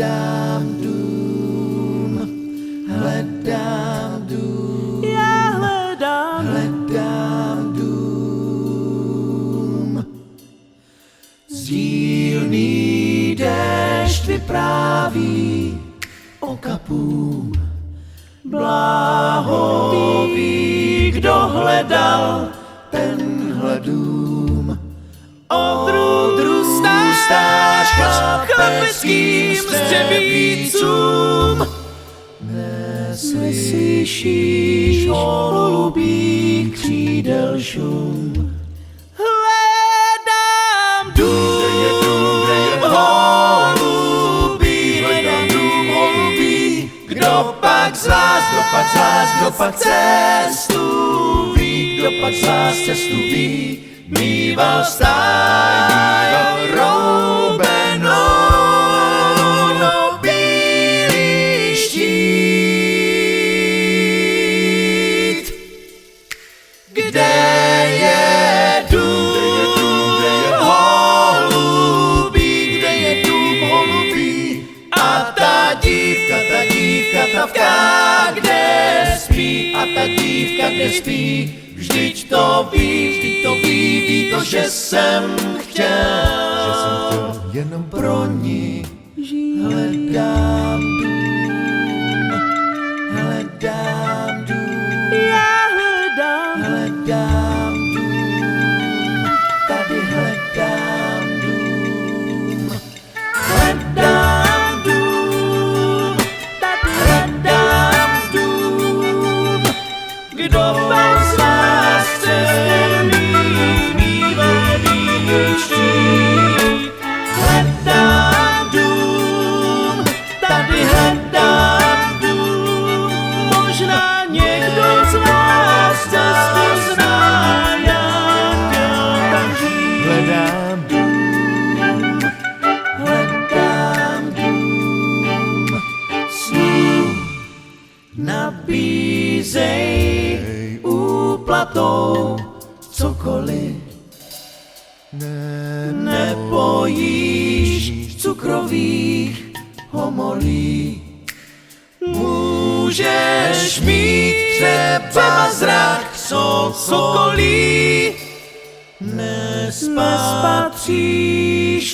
hledám dům, hledám dům, já hledám, hledám dům. Sdílný déšť vypráví o kapům, bláho ví, kdo hledal tenhle dům. Odrůd stáš chlapeckým střevícům. Neslyšíš holubí křídel šum. Hledám dům, Holubí, hledám dům holubí. Kdo pak z vás, kdo pak cestu ví, kdo pak z vás cestu ví, mýval stáj roubenou, no bílý štít. Kde je dům holubí, kde je dům holubí? A ta dívka, kde spí? A ta dívka, kde spí? Vždyť to ví, ví to, že jsem chtěl jenom pro ní. Hledám dům, hledám dům, já hledám, hledám dům, tady hledám dům, hledám dům, tady hledám dům. Kdo pak z vás chce mýval bílý štít? Hledám dům, tady hledám dům. možná někdo z vás cestu zná, já chtěl tam žít. Hledám dům, hledám dům. Snů nabízej úplatou cokoliv. Nepojíš cukrových homolí. Můžeš mít třeba zrak sokolí. Nespatříš